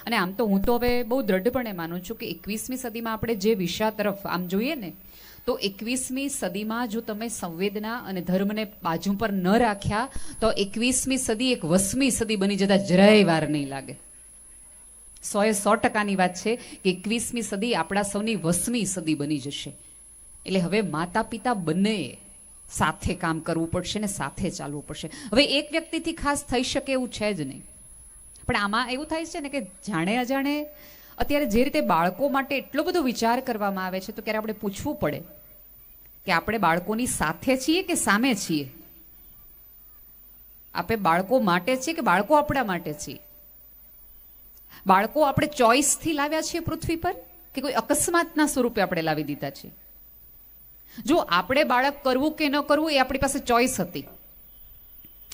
અને આમ તો હું તો હવે બહુ દ્રઢપણે માનું છું કે 21મી સદીમાં આપણે જે વિષય તરફ આમ જોઈએ ને, તો 21મી સદીમાં જો તમે સંવેદના અને ધર્મને બાજુ પર ન રાખ્યા તો 21મી સદી એક 20મી સદી બની જતા જરાય વાર નહીં લાગે. 100% વાત છે કે 21મી સદી આપણા સૌની 20મી સદી બની જશે. એટલે હવે માતા પિતા બંને સાથે કામ કરવું પડશે ને સાથે ચાલવું પડશે. હવે એક વ્યક્તિથી ખાસ થઈ શકે એવું છે જ નહીં. પણ આમાં એવું થાય છે ને કે જાણે અજાણે અત્યારે જે રીતે બાળકો માટે એટલો બધો વિચાર કરવામાં આવે છે, તો ક્યારે આપણે પૂછવું પડે કે આપણે બાળકોની સાથે છીએ કે સામે છીએ? આપણે બાળકો માટે છીએ કે બાળકો આપણા માટે છીએ? બાળકો આપણે ચોઈસથી લાવ્યા છીએ પૃથ્વી પર કે કોઈ અકસ્માતના સ્વરૂપે આપણે લાવી દીધા છીએ? જો આપણે બાળક કરવું કે ન કરવું એ આપણી પાસે ચોઈસ હતી.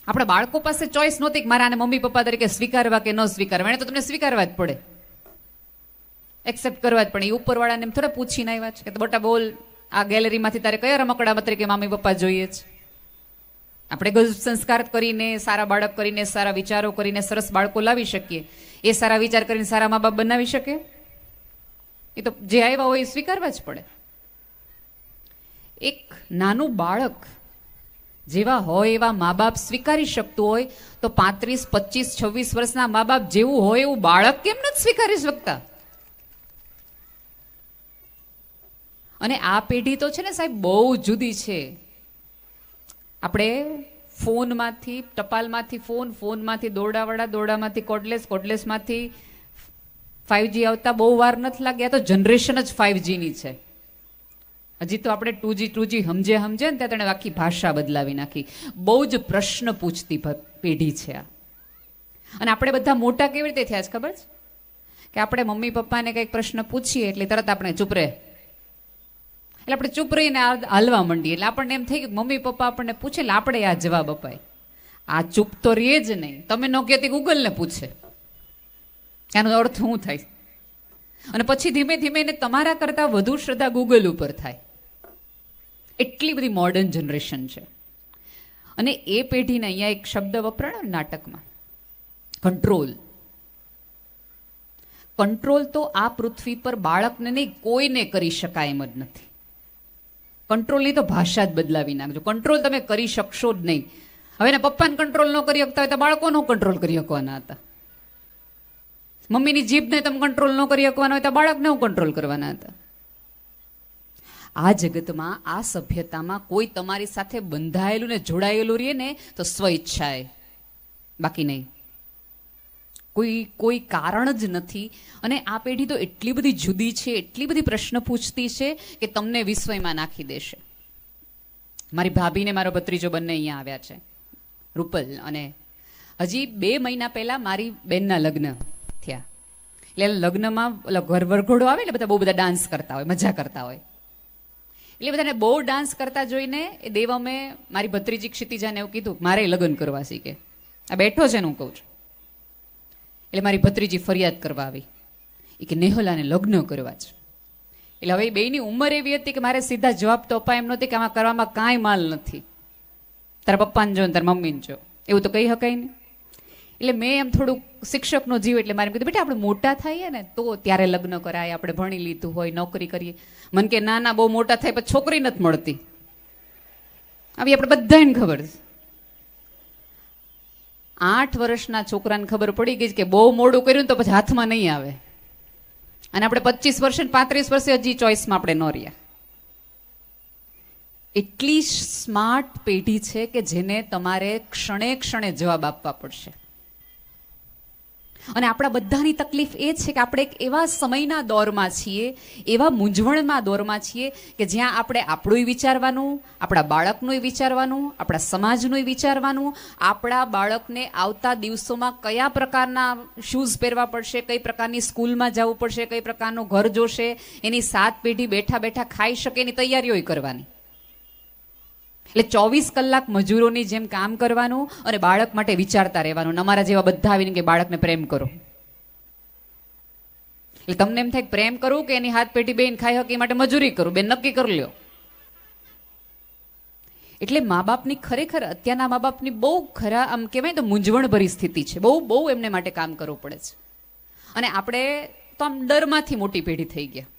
આપણા બાળકો પાસે ચોઈસ નહોતી કે મારા આને મમ્મી પપ્પા તરીકે સ્વીકારવા કે ન સ્વીકારવા. એને તો તમને સ્વીકારવા જ પડે, એક્સેપ્ટ કરવા જ પડે. એ ઉપરવાળાને એમ થોડા પૂછીને આવ્યા છે કે બટા બોલ, આ ગેલેરીમાંથી તારે કયા રમકડા તરીકે મમ્મી પપ્પા જોઈએ છે? આપણે ગજબ સંસ્કાર કરીને, સારા બાળક કરીને, સારા વિચારો કરીને સરસ બાળકો લાવી શકીએ. એ સારા વિચાર કરીને સારા મા બાપ બનાવી શકે? એ તો જે આવ્યા હોય એ સ્વીકારવા જ પડે. એક નાનું બાળક જેવા હોય એવા મા બાપ સ્વીકારી શકતું હોય તો 35, 25, 26 વર્ષના મા બાપ જેવું હોય એવું બાળક કેમ નથી સ્વીકારી શકતા? અને આ પેઢી તો છે ને સાહેબ બહુ જુદી છે. આપણે ફોનમાંથી, ટપાલમાંથી ફોનમાંથી દોરડાવાળા, દોરડામાંથી કોર્ડલેસ, કોર્ડલેસમાંથી 5G આવતા બહુ વાર નથી લાગ્યા. તો જનરેશન જ 5Gની છે. હજી તો આપણે 2G સમજે ને ત્યાં તેણે આખી ભાષા બદલાવી નાખી. બહુ જ પ્રશ્ન પૂછતી પેઢી છે આ. અને આપણે બધા મોટા કેવી રીતે થયા છે ખબર છે? કે આપણે મમ્મી પપ્પાને કંઈક પ્રશ્ન પૂછીએ એટલે તરત આપણે ચૂપ રહે, એટલે આપણે ચૂપ રહીને હાલવા માંડીએ. એટલે આપણને એમ થઈ કે મમ્મી પપ્પા આપણને પૂછે એટલે આપણે આ જવાબ અપાય. આ ચૂપ તો રહે જ નહીં. તમે ન કહેતી ગૂગલને પૂછે એનો અર્થ શું થાય. અને પછી ધીમે ધીમે એને તમારા કરતાં વધુ શ્રદ્ધા ગૂગલ ઉપર થાય. એટલી બધી મોડર્ન જનરેશન છે. અને એ પેઢીને અહીંયા એક શબ્દ વપરાયો નાટકમાં, કંટ્રોલ. કંટ્રોલ તો આ પૃથ્વી પર બાળકને નહીં કોઈને કરી શકાય એમ જ નથી. કંટ્રોલની તો ભાષા જ બદલાવી નાખજો. કંટ્રોલ તમે કરી શકશો જ નહીં. હવે ને પપ્પાને કંટ્રોલ ન કરી શકતા હોય તો બાળકોનો કંટ્રોલ કરી શકવાના હતા. મમ્મીની જીભને તમે કંટ્રોલ ન કરી શકવાના હોય તો બાળકને કંટ્રોલ કરવાના હતા. આ જગતમાં, આ સભ્યતામાં કોઈ તમારી સાથે બંધાયેલું ને જોડાયેલું રહે ને તો સ્વઈચ્છાએ, બાકી નહીં. કોઈ કારણ જ નથી. અને આ પેઢી તો એટલી બધી જુદી છે, એટલી બધી પ્રશ્ન પૂછતી છે કે તમને વિસ્મયમાં નાખી દેશે. મારી ભાભી ને મારો ભત્રીજો બંને અહીંયા આવ્યા છે, રૂપલ. અને હજી 2 મહિના પહેલા મારી બેનના લગ્ન થયા. એટલે લગ્નમાં ઘર વરઘોડો આવે એટલે બધા બહુ બધા ડાન્સ કરતા હોય, મજા કરતા હોય. એટલે બધાને બહુ ડાન્સ કરતા જોઈને એ દેવમે મારી ભત્રીજી ક્ષિતિજાને એવું કીધું મારે લગ્ન કરવા શીખે. આ બેઠો છે ને હું કહું છું. એટલે મારી ભત્રીજી ફરિયાદ કરવા આવી એ કે નેહલાને લગ્ન કરવા છે. એટલે હવે બેયની ઉંમર એવી હતી કે મારે સીધા જવાબ તો અપાય એમ નહોતી કે આમાં કરવામાં કાંઈ માલ નથી. તારા પપ્પાને જો ને તારા મમ્મીને જો, એવું તો કહી શકાય નહીં. એટલે મેં એમ થોડુંક શિક્ષકનો જીવ એટલે મારે કીધું બેટા આપણે મોટા થઈએ ને તો ત્યારે લગ્ન કરાય, આપણે ભણી લીધું હોય, નોકરી કરીએ. મને કે ના બહુ મોટા થાય પછી છોકરી નથી મળતી. આવી આપણે બધાને ખબર છે. 8 વર્ષના છોકરાને ખબર પડી ગઈ કે બહુ મોડું કર્યું તો પછી હાથમાં નહીં આવે. અને આપણે 25 વર્ષે 35 વર્ષે હજી ચોઈસમાં આપણે ન રહ્યા. એટલી સ્માર્ટ પેઢી છે કે જેને તમારે ક્ષણે ક્ષણે જવાબ આપવા પડશે. અને આપણા બધાની તકલીફ એ છે કે આપણે એક એવા સમયના દોરમાં છીએ, એવા મૂંઝવણમાં દોરમાં છીએ કે જ્યાં આપણે આપણું વિચારવાનું, આપણા બાળકનું વિચારવાનું, આપણા સમાજનું વિચારવાનું, આપણા બાળકને આવતા દિવસોમાં કયા પ્રકારના શૂઝ પહેરવા પડશે, કઈ પ્રકારની સ્કૂલમાં જવું પડશે, કઈ પ્રકારનું ઘર જોશે, એની 7 પેઢી બેઠા બેઠા ખાઈ શકે એની તૈયારીઓ કરવાની. એટલે 24 કલાક મજૂરોની જેમ કામ કરવાનું અને બાળક માટે વિચારતા રહેવાનું. અમારા જેવા બધા આવીને કે બાળકને પ્રેમ કરો. એટલે તમને એમ થાય પ્રેમ કરું કે એની હાથ પેટી બેન ખાઈ હકે માટે મજૂરી કરું, બેન નક્કી કરી લ્યો. એટલે મા બાપની ખરેખર અત્યારના મા બાપની બહુ ખરા આમ કહેવાય તો મૂંઝવણ ભરી સ્થિતિ છે. બહુ એમને માટે કામ કરવું પડે છે. અને આપણે તો આમ ડરમાંથી મોટી પેઢી થઈ ગયા.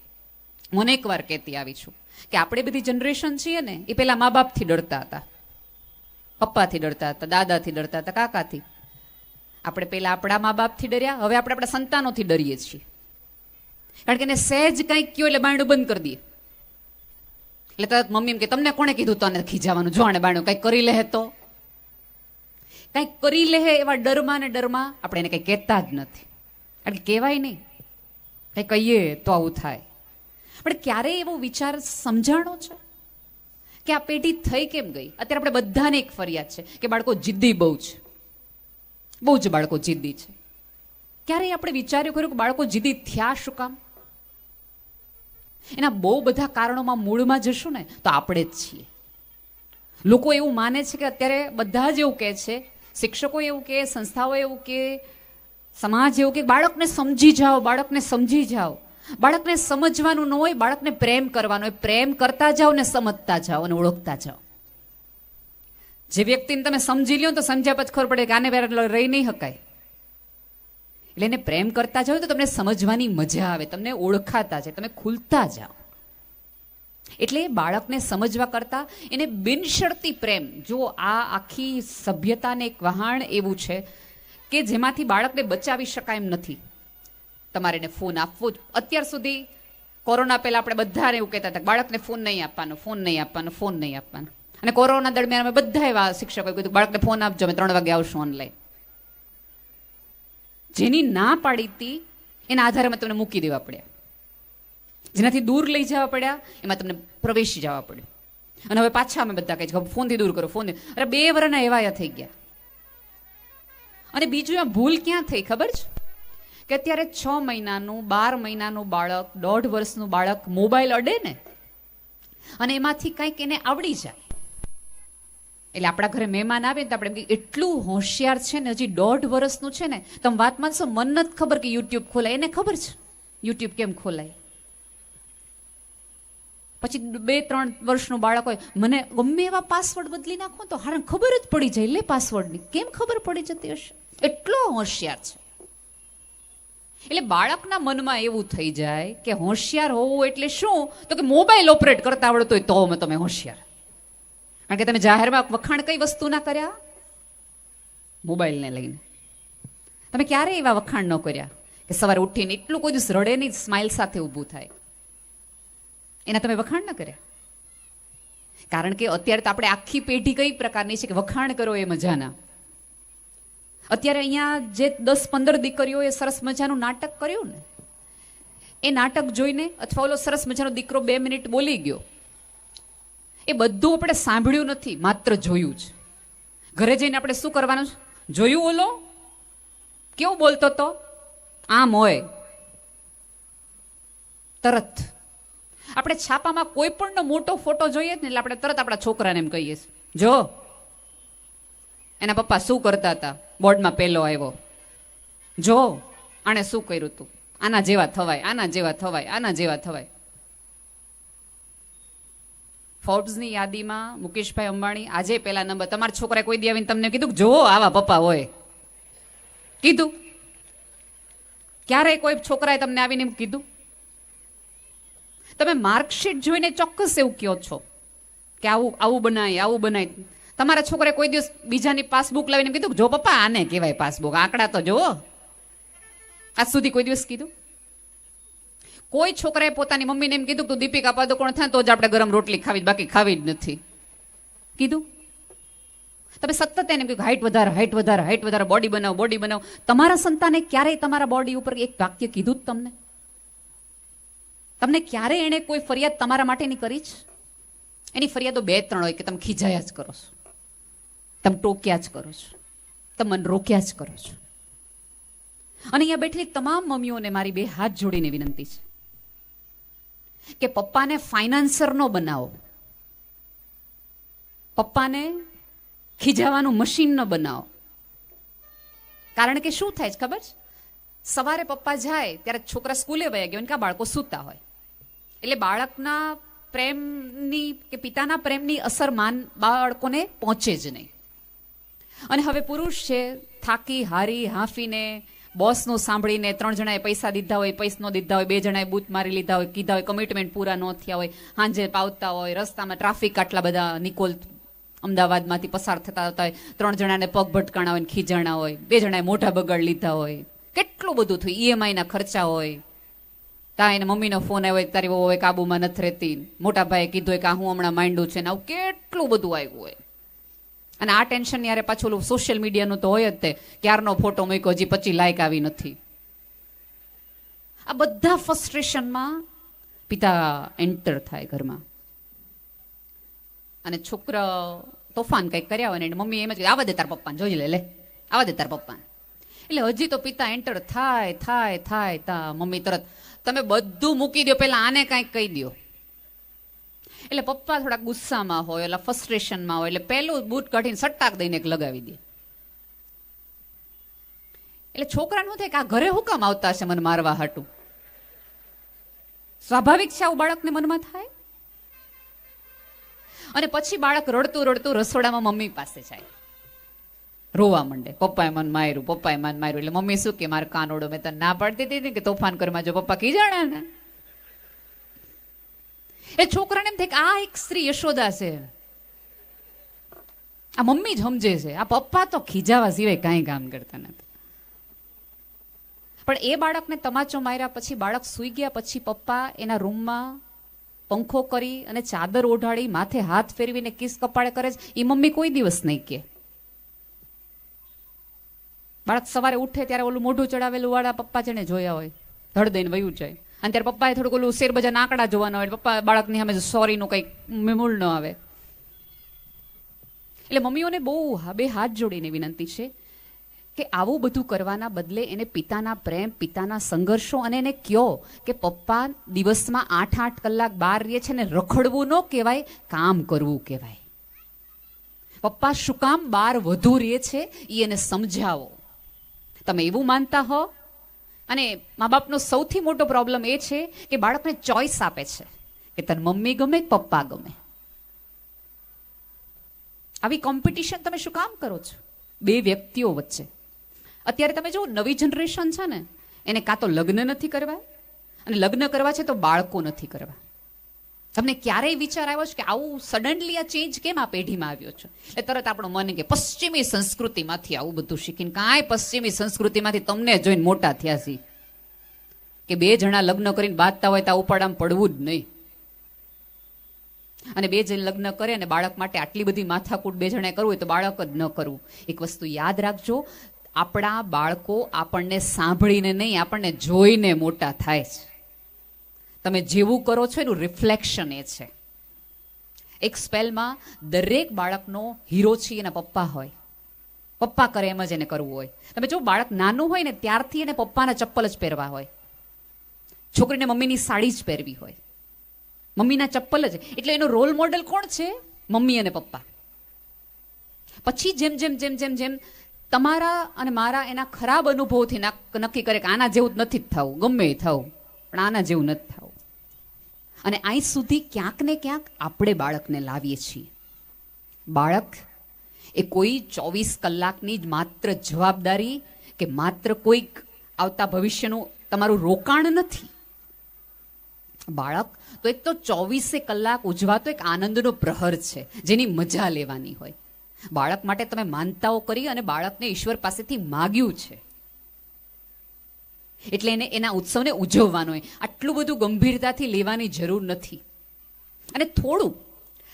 હું અનેક વાર કહેતી આવી છું કે આપણે બધી જનરેશન છીએ ને એ પેલા મા બાપથી ડરતા હતા, પપ્પાથી ડરતા હતા, દાદાથી ડરતા હતા, કાકાથી. આપણે પેલા આપણા મા બાપથી ડર્યા, હવે આપણે આપણા સંતાનોથી ડરીએ છીએ. કારણ કે એને સહેજ કંઈક કયો એટલે બાયણું બંધ કરી દઈએ. એટલે તરત મમ્મી એમ કે તમને કોણે કીધું તને ખીજાવાનું, જો આને બાયણું કંઈક કરી લે તો કંઈક કરી લે એવા ડરમાં ને ડરમાં આપણે એને કંઈ કહેતા જ નથી. કારણ કે કહેવાય નહીં, કંઈ કહીએ તો આવું થાય. પણ ક્યારેય એવો વિચાર સમજાણો છે કે આ પેઢી થઈ કેમ ગઈ? અત્યારે આપણે બધાને એક ફરિયાદ છે કે બાળકો જિદ્દી બહુ છે, બહુ જ બાળકો જિદ્દી છે. ક્યારેય આપણે વિચાર્યું ખરું કે બાળકો જિદ્દી થયા શું કામ? એના બહુ બધા કારણોમાં મૂળમાં જશું ને તો આપણે જ છીએ. લોકો એવું માને છે કે અત્યારે બધા જ એવું કહે છે, શિક્ષકો એવું કહે, સંસ્થાઓ એવું કહે, સમાજ એવું કે બાળકને સમજી જાઓ, બાળકને સમજી જાઓ. બાળકને સમજવાનું ન હોય, બાળકને પ્રેમ કરવાનો હોય. પ્રેમ કરતા જાઓ ને સમજતા જાઓ અને ઓળખતા જાઓ. જે વ્યક્તિને તમે સમજી લ્યો તો સમજ્યા પછી ખબર પડે કે આને વેર રહી નહીં શકાય. એટલે એને પ્રેમ કરતા જાઓ તો તમને સમજવાની મજા આવે, તમને ઓળખાતા જાય, તમે ખુલતા જાઓ. એટલે બાળકને સમજવા કરતા એને બિનશરતી પ્રેમ. જો આ આખી સભ્યતાને એક વહાણ એવું છે કે જેમાંથી બાળકને બચાવી શકાય એમ નથી. તમારે એને ફોન આપવો જ. અત્યાર સુધી કોરોના પહેલા આપણે બધાને એવું કહેતા હતા બાળકને ફોન નહીં આપવાનો, ફોન નહીં આપવાનો, ફોન નહીં આપવાનો. અને કોરોના દરમિયાન અમે બધા એવા શિક્ષકોએ કીધું બાળકને ફોન આપજો, અમે 3 વાગે આવશું ઓનલાઈન. જેની ના પાડી હતી એના આધારે અમે તમને મૂકી દેવા પડ્યા, જેનાથી દૂર લઈ જવા પડ્યા એમાં તમને પ્રવેશી જવા પડ્યું. અને હવે પાછા અમે બધા કહે છે ફોનથી દૂર કરો, ફોન. અરે 2 વર્ષના એવા થઈ ગયા. અને બીજું આ ભૂલ ક્યાં થઈ ખબર છે? કે અત્યારે 6 મહિનાનું 12 મહિનાનું બાળક, 1.5 વર્ષનું બાળક મોબાઈલ અડે ને અને એમાંથી કંઈક એને આવડી જાય. એટલે આપણા ઘરે મહેમાન આવે ને તો આપણે એટલું હોશિયાર છે ને, હજી 1.5 વર્ષનું છે ને, તમે વાત માનશો, મને નથી ખબર કે યુટ્યુબ ખોલાય. એને ખબર છે યુટ્યુબ કેમ ખોલાય. પછી 2-3 વર્ષનું બાળક હોય, મને ગમે એવા પાસવર્ડ બદલી નાખો તો હારે ખબર જ પડી જાય લે પાસવર્ડની. કેમ ખબર પડી જતી હશે? એટલો હોશિયાર છે. એટલે બાળકના મનમાં એવું થઈ જાય કે હોશિયાર હોવું એટલે શું? તો કે મોબાઈલ ઓપરેટ કરતા આવડતો હોય તો તમે હોશિયાર. કારણ કે તમે જાહેરમાં વખાણ કઈ વસ્તુના કર્યા? મોબાઈલને લઈને. તમે ક્યારેય એવા વખાણ ન કર્યા કે સવારે ઉઠીને એટલું કોઈ દિવસ રડે નહીં, સ્માઇલ સાથે ઊભું થાય? એના તમે વખાણ ન કર્યા. કારણ કે અત્યારે તો આપણે આખી પેઢી કઈ પ્રકારની છે કે વખાણ કરો એ મજાના. અત્યારે અહીંયા જે 10-15 દીકરીઓએ સરસ મજાનું નાટક કર્યું ને, એ નાટક જોઈને અથવા ઓલો સરસ મજાનો દીકરો 2 મિનિટ બોલી ગયો, એ બધું આપણે સાંભળ્યું નથી, માત્ર જોયું છે. ઘરે જઈને આપણે શું કરવાનું છે? જોયું ઓલો કેવું બોલતો તો, આમ હોય તરત. આપણે છાપામાં કોઈ પણ મોટો ફોટો જોઈએ ને એટલે આપણે તરત આપણા છોકરાને એમ કહીએ જો એના પપ્પા શું કરતા હતા, બોર્ડમાં પહેલો આવ્યો, જો આણે શું કર્યું હતું, આના જેવા થવાય, આના જેવા થવાય, આના જેવા થવાય. ફોર્બ્સની યાદીમાં મુકેશભાઈ અંબાણી આજે પહેલા નંબર. તમારા છોકરાએ કોઈ દી આવીને તમને કીધું જો આવા પપ્પા હોય? કીધું? ક્યારેય કોઈ છોકરાએ તમને આવીને કીધું? તમે માર્કશીટ જોઈને ચોક્કસ એવું કહો છો કે આવું આવું બનાય, આવું બનાય. તમારા છોકરાએ કોઈ દિવસ બીજાની પાસબુક લાવીને કીધું જો પપ્પા આને કહેવાય પાસબુક, આંકડા તો જુઓ? આજ સુધી કોઈ દિવસ કીધું? કોઈ છોકરાએ પોતાની મમ્મીને એમ કીધું તું દીપિકા પાદુકોણ થાય તો જ આપણે ગરમ રોટલી ખાવી, બાકી ખાવી જ નથી? કીધું? તમે સતત એને કહ્યું હાઈટ વધારે, હાઈટ વધારે, હાઈટ વધારે, બોડી બનાવો, બોડી બનાવો. તમારા સંતાને ક્યારેય તમારા બોડી ઉપર એક વાક્ય કીધું જ તમને? તમને ક્યારે એણે કોઈ ફરિયાદ તમારા માટેની કરી જ? એની ફરિયાદો 2-3 હોય કે તમે ખીજાયા જ કરો છો, તમે ટોક્યા જ કરો છો, તમે મન રોક્યા જ કરો છો. અને અહીંયા બેઠેલી તમામ મમ્મીઓને મારી 2 હાથ જોડીને વિનંતી છે કે પપ્પાને ફાઇનાન્સર નો બનાવો, પપ્પાને ખીજાવાનું મશીન ન બનાવો. કારણ કે શું થાય છે ખબર છે? સવારે પપ્પા જાય ત્યારે છોકરા સ્કૂલે વયા ગયા હોય કે બાળકો સૂતા હોય, એટલે બાળકના પ્રેમની કે પિતાના પ્રેમની અસર બાળકોને પહોંચે જ નહીં. અને હવે પુરુષ છે થાકી હારી હાંફીને બોસનું સાંભળીને 3 જણાએ પૈસા દીધા હોય, પૈસા ન દીધા હોય, 2 જણાએ બૂથ મારી લીધા હોય, કીધા હોય, કમિટમેન્ટ પૂરા ન થયા હોય, સાંજે પાવતા હોય, રસ્તામાં ટ્રાફિક આટલા બધા નિકોલ અમદાવાદમાંથી પસાર થતા હોય, 3 જણાને પગ ભટકાણા હોય, ખીજાણા હોય, 2 જણાએ મોઢા બગાડ લીધા હોય, કેટલું બધું થયું, ઈએમઆઈ ના ખર્ચા હોય, ત્યાં એને મમ્મીનો ફોન આવ્યો, તારી વહુ હવે કાબુમાં નથી રહેતી, મોટા ભાઈએ કીધું કે હું હમણાં માંડું છે ને, આવું કેટલું બધું આવ્યું હોય. અને આ ટેન્શન યારે પાછું સોશિયલ મીડિયાનું તો હોય જ તે, ક્યારનો ફોટો મૂક્યો, હજી 25 લાઈક આવી નથી. આ બધા ફ્રસ્ટ્રેશનમાં પિતા એન્ટર થાય ઘરમાં, અને છોકરા તોફાન કંઈક કર્યા હોય ને મમ્મી એમ જ આવા દે તાર પપ્પાને, જોઈ લે આવા દે તાર પપ્પાને. એટલે હજી તો પિતા એન્ટર થાય તા મમ્મી તરત તમે બધું મૂકી દો, પેલા આને કાંઈક કહી દો. એટલે પપ્પા થોડા ગુસ્સામાં હોય, એટલે ફ્રસ્ટ્રેશનમાં હોય, એટલે પહેલું બૂટ કાઢીને સટ્ટાક દઈને એક લગાવી દે. એટલે છોકરાને શું થાય કે આ ઘરે હું કામ આવતા હશે મને મારવા હાટું? સ્વાભાવિક છે આવું બાળકને મનમાં થાય. અને પછી બાળક રડતું રસોડામાં મમ્મી પાસે જાય, રોવા માંડે, પપ્પાએ મને માર્યું. એટલે મમ્મી શું કે મારો કાનોડો, મેં તને ના પાડતી હતી ને કે તોફાન કરવા જો, પપ્પા ખીજાણા ને. એ છોકરાને એમ થાય કે આ એક સ્ત્રી યશોદા છે, આ મમ્મી જ સમજે છે, આ પપ્પા તો ખીજાવા સિવાય કાંઈ કામ કરતા નથી. પણ એ બાળકને તમાચો માર્યા પછી, બાળક સૂઈ ગયા પછી પપ્પા એના રૂમમાં પંખો કરી અને ચાદર ઓઢાડી માથે હાથ ફેરવીને કિસ કપાળે કરે છે, એ મમ્મી કોઈ દિવસ નહીં કે. બાળક સવારે ઉઠે ત્યારે ઓલું મોઢું ચડાવેલું વાળા પપ્પા જેને જોયા હોય ધડ દઈને વયું જાય. અને ત્યારે પપ્પાએ થોડુંક ઓલું શેરબજારના આંકડા જોવાના હોય, પપ્પા બાળકની સામે સોરીનું કંઈક મૂળ ન આવે. એટલે મમ્મીઓને બહુ બે હાથ જોડીને વિનંતી છે કે આવું બધું કરવાના બદલે એને પિતાના પ્રેમ, પિતાના સંઘર્ષો, અને એને કહો કે પપ્પા દિવસમાં 8-8 કલાક બહાર રહે છે ને, રખડવું ન કહેવાય, કામ કરવું કહેવાય. પપ્પા શું કામ બહાર વધુ રહે છે એ એને સમજાવો. તમે એવું માનતા હો. અને મા બાપનો સૌથી મોટો પ્રોબ્લેમ એ છે કે બાળકને ચોઈસ આપે છે કે તને મમ્મી ગમે કે પપ્પા ગમે. આવી કોમ્પિટિશન તમે શું કામ કરો છો બે વ્યક્તિઓ વચ્ચે? અત્યારે તમે જો નવી જનરેશન છે ને, એને કાં તો લગ્ન નથી કરવા, અને લગ્ન કરવા છે તો બાળકો નથી કરવા. તમને ક્યારેય વિચાર આવ્યો છે કે આવું સડનલી આ ચેન્જ કેમ આ પેઢીમાં આવ્યો છે? એટલે તરત આપણું મન કે પશ્ચિમી સંસ્કૃતિમાંથી આવું બધું શીખીને. કાંઈ પશ્ચિમી સંસ્કૃતિમાંથી તમને જોઈને મોટા થયા છે કે 2 જણા લગ્ન કરીને બાંધતા હોય તો ઉપાડામાં પડવું જ નહીં. અને 2 જણ લગ્ન કરે અને બાળક માટે આટલી બધી માથાકૂટ 2 જણાએ કરવું હોય તો બાળક જ ન કરવું. એક વસ્તુ યાદ રાખજો, આપણા બાળકો આપણને સાંભળીને નહીં, આપણને જોઈને મોટા થાય છે. તમે જેવું કરો છો એનું રિફ્લેક્શન એ છે. એક સ્પેલમાં દરેક બાળકનો હીરો છે એના પપ્પા હોય. પપ્પા કરે એમ જ એને કરવું હોય. તમે જો બાળક નાનું હોય ને ત્યારથી એને પપ્પાના ચપ્પલ જ પહેરવા હોય, છોકરીને મમ્મીની સાડી જ પહેરવી હોય, મમ્મીના ચપ્પલ જ. એટલે એનો રોલ મોડેલ કોણ છે? મમ્મી અને પપ્પા. પછી જેમ જેમ જેમ જેમ જેમ તમારા અને મારા એના ખરાબ અનુભવથી નક્કી કરે કે આના જેવું જ નથી જ થવું, ગમે એ થવું, પણ આના જેવું નથી થવું. અને અહીં સુધી ક્યાંક ને ક્યાંક આપણે બાળકને લાવીએ છીએ. બાળક એ કોઈ 24 કલાકની જ માત્ર જવાબદારી કે માત્ર કોઈક આવતા ભવિષ્યનું તમારું રોકાણ નથી. બાળક તો એક તો 24 કલાક ઉજવાતો એક આનંદનો પ્રહર છે જેની મજા લેવાની હોય. બાળક માટે તમે માનતાઓ કરી અને બાળકને ઈશ્વર પાસેથી માગ્યું છે, એટલે એને એના ઉત્સવને ઉજવવાનો હોય. આટલું બધું ગંભીરતાથી લેવાની જરૂર નથી. અને થોડું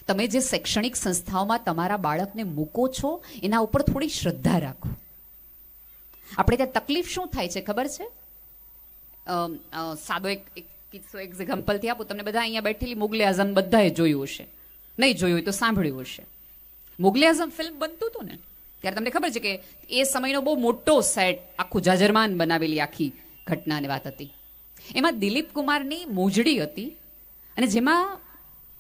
તમે જે શૈક્ષણિક સંસ્થાઓમાં તમારા બાળકને મૂકો છો એના ઉપર થોડી શ્રદ્ધા રાખો. આપણે ત્યાં તકલીફ શું થાય છે ખબર છે? સાદો એક કિસ્સો એક્ઝામ્પલથી આપું તમને. બધા અહીંયા બેઠેલી મુગલે આઝમ બધાએ જોયું હશે, નહીં જોયું હોય તો સાંભળ્યું હશે. મુગલે આઝમ ફિલ્મ બનતું હતું ને ત્યારે તમને ખબર છે કે એ સમયનો બહુ મોટો સેટ, આખું જાજરમાન બનાવેલી આખી ઘટનાની વાત હતી. એમાં દિલીપ કુમારની મોજડી હતી, અને જેમાં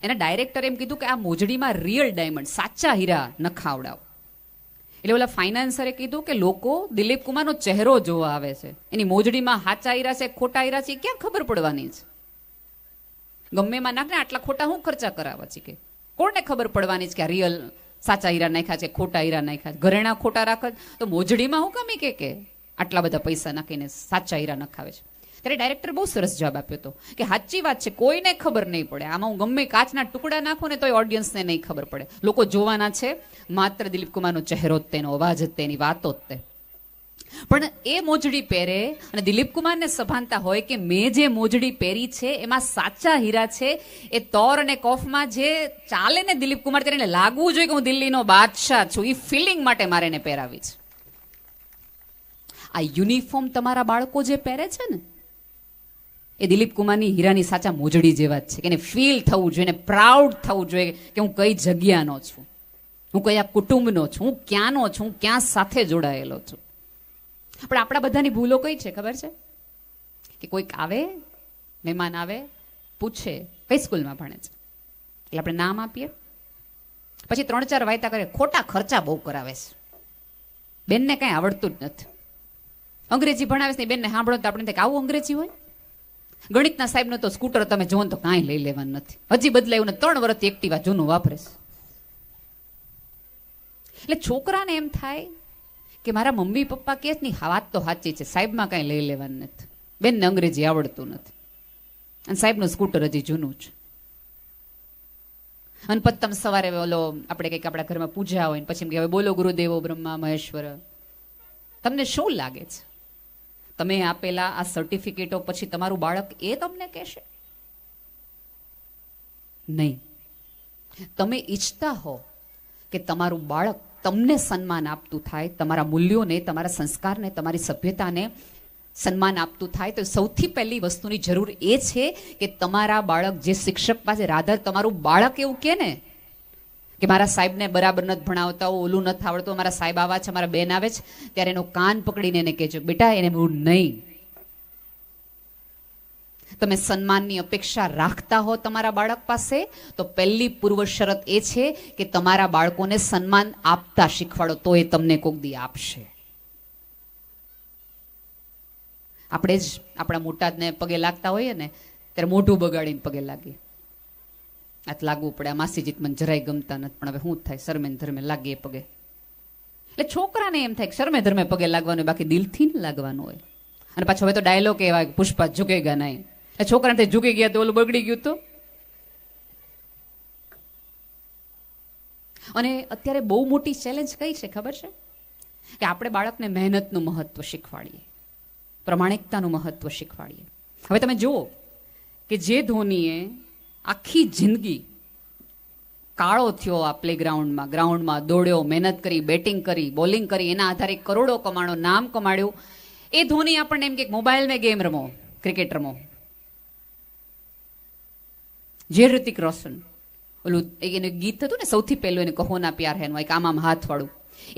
એના ડાયરેક્ટરે એમ કીધું કે આ મોજડીમાં રિયલ ડાયમંડ, સાચા હીરા નખાવડાવો. એટલે ઓલા ફાઇનાન્સરે કીધું કે લોકો દિલીપ કુમારનો ચહેરો જોવા આવે છે, એની મોજડીમાં સાચા હીરા છે ખોટા હીરા છે ક્યાં ખબર પડવાની છે? ગમે એમાં નાખને આટલા ખોટા શું ખર્ચા કરાવવા છે કે કોણને ખબર પડવાની છે કે આ રિયલ સાચા હીરા નાખ્યા છે ખોટા હીરા નાખ્યા છે? ઘરેણા ખોટા રાખે તો મોજડીમાં હું કમી કે આટલા બધા પૈસા નાખીને સાચા હીરા નખાવે છે. ત્યારે ડાયરેક્ટર બહુ સરસ જવાબ આપ્યો હતો કે સાચી વાત છે, કોઈને ખબર નહીં પડે. આમાં હું ગમે કાચના ટુકડા નાખું ને તોય ઓડિયન્સને નહીં ખબર પડે. લોકો જોવાના છે માત્ર દિલીપ કુમારનો ચહેરો જ તેનો અવાજ જ તેની વાતો જ તે. પણ એ મોજડી પહેરે અને દિલીપ કુમારને સભાનતા હોય કે મેં જે મોજડી પહેરી છે એમાં સાચા હીરા છે. એ તોર અને કોફમાં જે ચાલે ને દિલીપ કુમાર તેને લાગવું જોઈએ કે હું દિલ્હીનો બાદશાહ છું. એ ફિલિંગ માટે મારે એને પહેરાવી છે. આ યુનિફોર્મ તમારા બાળકો જે પહેરે છે ને એ દિલીપ કુમારની હીરાની સાચા મોજડી જેવા જ છે. કે એને ફીલ થવું જોઈએ, એને પ્રાઉડ થવું જોઈએ કે હું કઈ જગ્યાનો છું, હું કયા કુટુંબનો છું, હું ક્યાંનો છું, હું ક્યાં સાથે જોડાયેલો છું. પણ આપણા બધાની ભૂલો કઈ છે ખબર છે? કે કોઈક આવે, મહેમાન આવે, પૂછે કઈ સ્કૂલમાં ભણે છે, એટલે આપણે નામ આપીએ, પછી 3-4 વાયતા કરે, ખોટા ખર્ચા બહુ કરાવે છે, બેનને કઈ આવડતું જ નથી, અંગ્રેજી ભણાવે છે, બેનને સાંભળો તો આપણે આવું અંગ્રેજી હોય. ગણિતના સાહેબનો તો સ્કૂટર તમે જોવો તો કાંઈ લઈ લેવાનું નથી, હજી બદલાયું ને 3 વર્ષથી એક્ટિવા જૂનું વાપરે છે. એટલે છોકરાને એમ થાય કે મારા મમ્મી પપ્પા કહે છે ને વાત તો સાચી છે, સાહેબમાં કાંઈ લઈ લેવાનું નથી, બેનને અંગ્રેજી આવડતું નથી, અને સાહેબનું સ્કૂટર હજી જૂનું છે. અને પછી તમે સવારે ઓલો આપણે કંઈક આપણા ઘરમાં પૂજા હોય ને પછી એમ કહેવાય બોલો ગુરુદેવો બ્રહ્મા મહેશ્વર. તમને શું લાગે છે તમે આપેલા આ સર્ટિફિકેટો પછી તમારું બાળક એ તમને કહેશે? નહીં. તમે ઈચ્છતા હો કે તમારું બાળક તમને સન્માન આપતું થાય, તમારા મૂલ્યોને, તમારા સંસ્કારને, તમારી સભ્યતાને સન્માન આપતું થાય, તો સૌથી પહેલી વસ્તુની જરૂર એ છે કે તમારા બાળક જે શિક્ષક પાસે, રાધર તમારું બાળક એવું કહે ને કે મારા સાહેબને બરાબર નથી ભણાવતા, ઓલું નથી આવડતું, મારા સાહેબ આવા છે, મારા બેન આવે છે, ત્યારે એનો કાન પકડીને એને કહેજો બેટા એને એવું નહીં. તમે સન્માનની અપેક્ષા રાખતા હો તમારા બાળક પાસે તો પહેલી પૂર્વ શરત એ છે કે તમારા બાળકોને સન્માન આપતા શીખવાડો, તો એ તમને કોક દી આપશે. આપણે જ આપણા મોટાને પગે લાગતા હોઈએ ને ત્યારે મોઢું બગાડીને પગે લાગીએ, આત લાગવું પડે, આ માસીજીત મને જરાય ગમતા નથી, પણ હવે શું થાય, શરમે ધર્મે લાગીએ પગે. એટલે છોકરાને એમ થાય કે શરમે ધર્મે પગે લાગવાનું, બાકી દિલથી ન લાગવાનું હોય. અને પાછો હવે તો ડાયલોગ એવા પુષ્પા ઝુકેગા નહીં, એ છોકરાને ઝૂકી ગયા તો ઓલું બગડી ગયું. તો અને અત્યારે બહુ મોટી ચેલેન્જ કઈ છે ખબર છે? કે આપણે બાળકને મહેનતનું મહત્વ શીખવાડીએ, પ્રમાણિકતાનું મહત્વ શીખવાડીએ. હવે તમે જુઓ કે જે ધોનીએ આખી જિંદગી કાળો થયો આ ગ્રાઉન્ડમાં દોડ્યો, મહેનત કરી, બેટિંગ કરી, બોલિંગ કરી, એના આધારે કરોડો કમાણો, નામ કમાડ્યું, એ ધોની આપણને એમ કે મોબાઈલમાં ગેમ રમો, ક્રિકેટ રમો. જે ઋતિક રોશન ઓલું એનું ગીત હતું ને સૌથી પહેલું, એને કહો ના પ્યાર હે, એક આમ હાથ વાળું,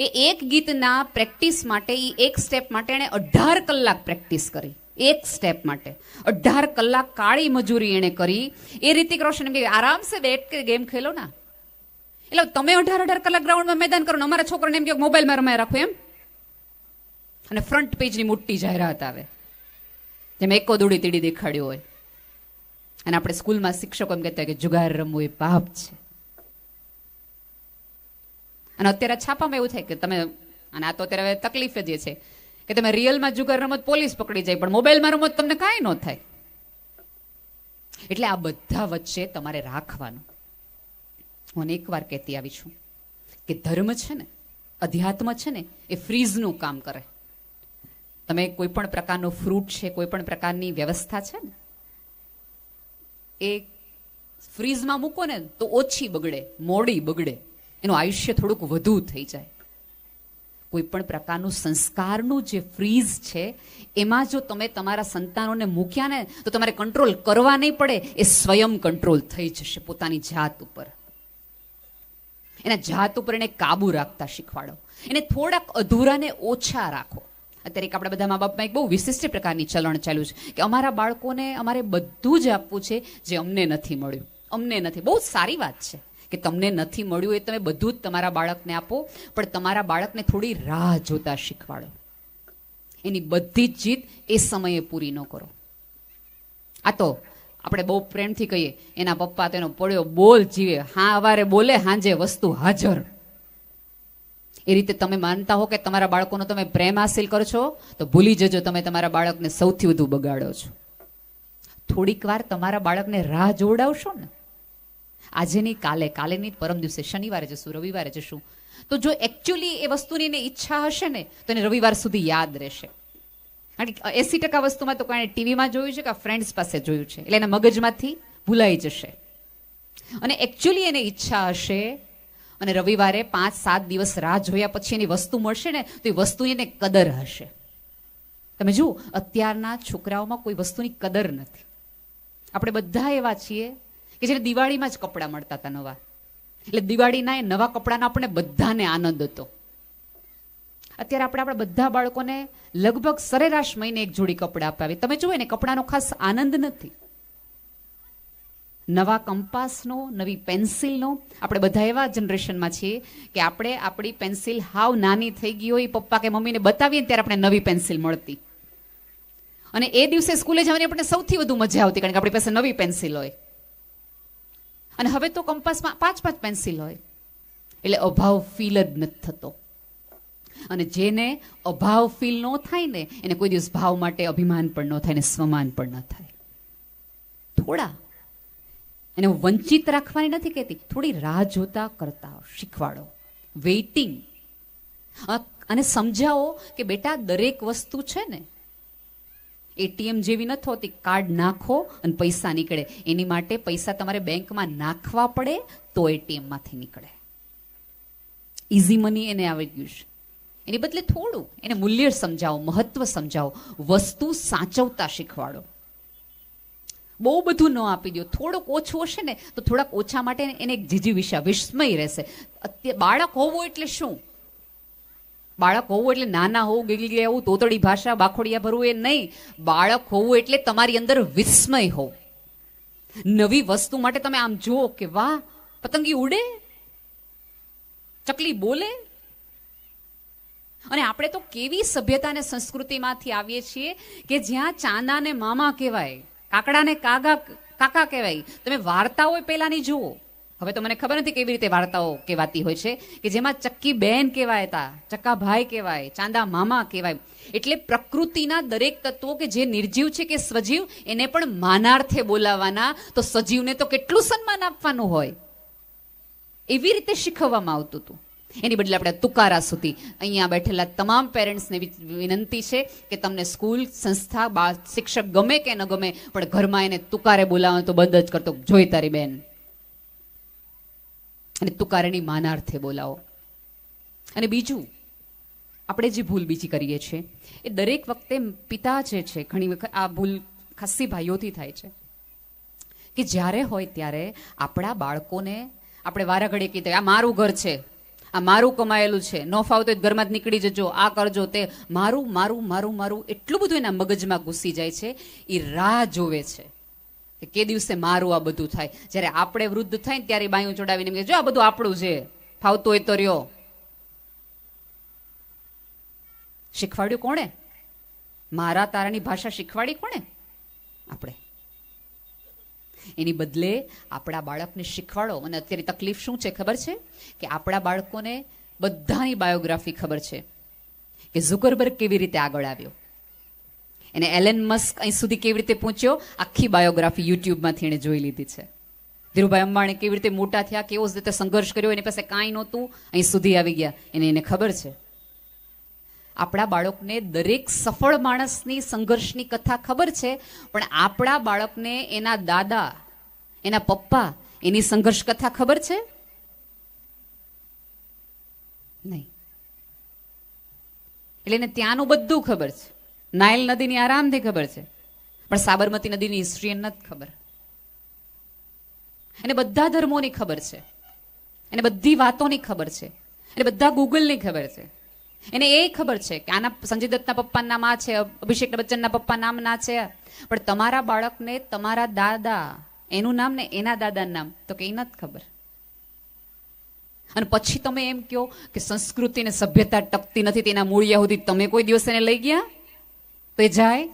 એ એક ગીતના પ્રેક્ટિસ માટે, એ એક સ્ટેપ માટે એને 18 કલાક પ્રેક્ટિસ કરી. એક સ્ટેપ માટે 18 કલાક કાળી મજૂરી એને કરી. એ ઋતિક રોશન એમ કે આરામ સે બેઠ કે ગેમ ખેલો ના. એટલે તમે 18 કલાક ગ્રાઉન્ડમાં મેદાન કરો ને અમારા છોકરાને એમ કે મોબાઈલમાં રમાય રાખો એમ. અને ફ્રન્ટ પેજની મોટી જાહેરાત આવે જેમ એકો દોડી તીડી દેખાડ્યો હોય. અને આપણે સ્કૂલમાં શિક્ષકો એમ કહેતા કે જુગાર રમવું એ પાપ છે. અને અત્યારે છાપામાં એવું થાય કે તમે, અને આ તો અત્યારે તકલીફ જ છે કે તમે રિયલમાં જુગાર રમત પોલીસ પકડી જાય, પણ મોબાઈલમાં રમત તમને કાંઈ ન થાય. એટલે આ બધા વચ્ચે તમારે રાખવાનું. હું એક વાર કહેતી આવી છું કે ધર્મ છે ને, અધ્યાત્મ છે ને, એ ફ્રીઝનું કામ કરે. તમે કોઈ પણ પ્રકારનો ફ્રૂટ છે, કોઈ પણ પ્રકારની વ્યવસ્થા છે ને, એ ફ્રીઝમાં મૂકો ને તો ઓછી બગડે, મોડી બગડે, એનું આયુષ્ય થોડુંક વધુ થઈ જાય. કોઈ પણ પ્રકારનું સંસ્કારનું જે ફ્રીઝ છે એમાં જો તમે તમારા સંતાનોને મૂક્યા ને તો તમારે કંટ્રોલ કરવા નહીં પડે, એ સ્વયં કંટ્રોલ થઈ જશે પોતાની જાત ઉપર. એના જાત ઉપર એને કાબુ રાખતા શીખવાડો, એને થોડાક અધૂરાને ઓછા રાખો. અત્યારે એક આપણા બધા મા બાપમાં એક બહુ વિશિષ્ટ પ્રકારની ચલણ ચાલ્યું છે કે અમારા બાળકોને અમારે બધું જ આપવું છે જે અમને નથી મળ્યું. અમને નથી, બહુ સારી વાત છે કે તમને નથી મળ્યું એ તમે બધું જ તમારા બાળકને આપો, પણ તમારા બાળકને થોડી રાહ જોતા શીખવાડો. એની બધી જ જીત એ સમયે પૂરી ન કરો. આ તો આપણે બહુ પ્રેમથી કહીએ એના પપ્પા તેનો પડ્યો બોલ જીવે, હા અવારે બોલે હાંજે વસ્તુ હાજર. એ રીતે તમે માનતા હો કે તમારા બાળકોનો તમે પ્રેમ હાસિલ કરો છો, તો ભૂલી જજો તમે તમારા બાળકને સૌથી વધુ બગાડો છો. થોડીક વાર તમારા બાળકને રાહ જોવડાવશો ને, આજે નહીં કાલે, કાલે નહીં પરમ દિવસે, શનિવારે જશું, રવિવારે જશું, તો જો એકચ્યુઅલી એ વસ્તુની એને ઈચ્છા હશે ને તો એને રવિવાર સુધી યાદ રહેશે. કારણ કે 80% વસ્તુમાં તો કાંઈ ટીવીમાં જોયું છે કે ફ્રેન્ડ્સ પાસે જોયું છે, એટલે એના મગજમાંથી ભૂલાઈ જશે. અને એકચ્યુઅલી એને ઈચ્છા હશે અને રવિવારે 5-7 દિવસ રાહ જોયા પછી એની વસ્તુ મળશે ને તો એ વસ્તુની એને કદર હશે. તમે જુઓ, અત્યારના છોકરાઓમાં કોઈ વસ્તુની કદર નથી. આપણે બધા એવા છીએ કે જેને દિવાળીમાં જ કપડાં મળતા હતા નવા, એટલે દિવાળીના એ નવા કપડાનો આપણે બધાને આનંદ હતો. અત્યારે આપણે આપણા બધા બાળકોને લગભગ સરેરાશ મહિને એક જોડી કપડાં અપાવી. તમે જુઓ ને, કપડાનો ખાસ આનંદ નથી. નવા કંપાસનો, નવી પેન્સિલનો, આપણે બધા એવા જનરેશનમાં છીએ કે આપણે આપણી પેન્સિલ હાવ નાની થઈ ગઈ હોય, પપ્પા કે મમ્મીને બતાવીએ ત્યારે આપણે નવી પેન્સિલ મળતી, અને એ દિવસે સ્કૂલે જવાની આપણે સૌથી વધુ મજા આવતી કારણ કે આપણી પાસે નવી પેન્સિલ હોય. અને હવે તો કંપાસમાં 5-5 પેન્સિલ હોય, એટલે અભાવ ફીલ જ નથી થતો. અને જેને અભાવ ફીલ ન થાય ને એને કોઈ દિવસ ભાવ માટે અભિમાન પણ ન થાય ને સ્વમાન પણ ન થાય. થોડા એને વંચિત રાખવાની નથી કહેતી, થોડી રાહ જોતા કરતા શીખવાડો, વેઇટિંગ, અને સમજાવો કે બેટા દરેક વસ્તુ છે ને એટીએમ જેવી નથી હોતી, કાર્ડ નાખો અને પૈસા નીકળે. એની માટે પૈસા તમારે બેંકમાં નાખવા પડે તો એટીએમ માંથી નીકળે. ઇઝી મની એને આવી ગયું છે. એની બદલે થોડું એને મૂલ્ય સમજાવો, મહત્વ સમજાવો, વસ્તુ સાચવતા શીખવાડો. બહુ બધું ન આપી દો, થોડુંક ઓછું હશે ને તો થોડાક ઓછા માટે એને એક જીજી વિસ્મય રહેશે. બાળક હોવું એટલે શું? બાળક હોવું એટલે નાના હોવું, ગીગલી હોવું, તોતડી ભાષા, બાખોડિયા ભરવું એ નહીં. બાળક હોવું એટલે તમારી અંદર વિસ્મય હોવું. નવી વસ્તુ માટે તમે આમ જુઓ કે વાહ, પતંગી ઉડે, ચકલી બોલે. અને આપણે તો કેવી સભ્યતા અને સંસ્કૃતિમાંથી આવીએ છીએ કે જ્યાં ચાંદાને મામા કહેવાય, કાકડાને કાકા કહેવાય. તમે વાર્તાઓ પહેલાની જુઓ. હવે તો મને ખબર નથી કેવી રીતે વાર્તાઓ કહેવાતી હોય છે કે જેમાં ચક્કી બેન કહેવાય હતા, ચક્કા ભાઈ કહેવાય, ચાંદા મામા કહેવાય. એટલે પ્રકૃતિના દરેક તત્વો કે જે નિર્જીવ છે કે સજીવ, એને પણ માનાર્થે બોલાવવાના, તો સજીવને તો કેટલું સન્માન આપવાનું હોય. એવી રીતે શીખવવામાં આવતું હતું. એની બદલે આપણે તુકારા સુધી. અહીંયા બેઠેલા તમામ પેરેન્ટ્સને વિનંતી છે કે તમને સ્કૂલ, સંસ્થા, શિક્ષક ગમે કે ન ગમે, પણ ઘરમાં એને તુકારે બોલાવવાનું તો બંધ જ કરતો. જોઈ તારી બેન, અને તુકારાની માનાર્થે બોલાવો. અને બીજું, આપણે જે ભૂલ બીજી કરીએ છીએ એ દરેક વખતે પિતા જે છે, ઘણી વખત આ ભૂલ ખાસી ભાઈઓથી થાય છે કે જ્યારે હોય ત્યારે આપણા બાળકોને આપણે વારાઘડીએ કીધે આ મારું ઘર છે, આ મારું કમાયેલું છે, ન ફાવતો ઘરમાં જ નીકળી જજો, આ કરજો, તે મારું મારું મારું મારું, એટલું બધું એના મગજમાં ઘૂસી જાય છે. એ રાહ જોવે છે કે કે દિવસે મારું આ બધું થાય. જ્યારે આપણે વૃદ્ધ થાય ને ત્યારે બાયું ચોડાવીને જો આ બધું આપણું છે, ફાવતું હોય તો રહ્યો. શીખવાડ્યું કોણે? મારા તારાની ભાષા શીખવાડી કોણે? આપણે. એની બદલે આપણા બાળકને શીખવાડો. અને અત્યારે તકલીફ શું છે ખબર છે? કે આપણા બાળકોને બધાની બાયોગ્રાફી ખબર છે કે ઝુકરબર્ગ કેવી રીતે આગળ આવ્યો, એને એલન મસ્ક અહીં સુધી કેવી રીતે પહોંચ્યો, આખી બાયોગ્રાફી યુટ્યુબમાંથી એને જોઈ લીધી છે. ધીરુભાઈ અંબાણી કેવી રીતે મોટા થયા, કેવો રીતે સંઘર્ષ કર્યો, એની પાસે કાંઈ નહોતું, અહીં સુધી આવી ગયા, એને ખબર છે. આપણા બાળકને દરેક સફળ માણસની સંઘર્ષની કથા ખબર છે, પણ આપણા બાળકને એના દાદા, એના પપ્પા, એની સંઘર્ષ કથા ખબર છે? નહીં. એટલે એને ત્યાંનું બધું ખબર છે, નાઇલ નદીની આરામથી ખબર છે, પણ સાબરમતી નદીની હિસ્ટ્રી એને નથી ખબર. એને બધા ધર્મોની ખબર છે, એને બધી વાતોની ખબર છે, એને બધા ગૂગલની ખબર છે. એને એ ખબર છે કે આના સંજય દત્તના પપ્પાનું નામ આ છે, અભિષેક બચ્ચનના પપ્પા નામ ના છે. પણ તમારા બાળકને તમારા દાદા એનું નામ ને એના દાદાનું નામ તો કે નથી ખબર. અને પછી તમે એમ કહો કે સંસ્કૃતિ ને સભ્યતા ટકતી નથી, તેના મૂળિયા સુધી તમે કોઈ દિવસ એને લઈ ગયા તો એ જાય?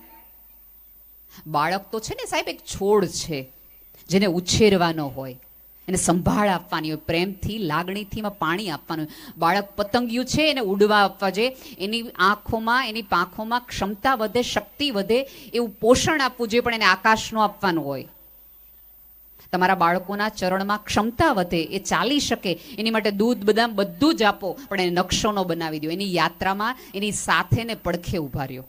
બાળક તો છે ને સાહેબ એક છોડ છે જેને ઉછેરવાનો હોય, એને સંભાળ આપવાની હોય, પ્રેમથી લાગણીથી એમાં પાણી આપવાનું હોય. બાળક પતંગિયું છે એને ઉડવા આપવા જોઈએ, એની આંખોમાં એની પાંખોમાં ક્ષમતા વધે, શક્તિ વધે એવું પોષણ આપવું જોઈએ, પણ એને આકાશનું આપવાનું હોય. તમારા બાળકોના ચરણમાં ક્ષમતા વધે, એ ચાલી શકે, એની માટે દૂધ બદામ બધું જ આપો, પણ એને નકશો ન બનાવી દો. એની યાત્રામાં એની સાથે ને પડખે ઉભા રહ્યો.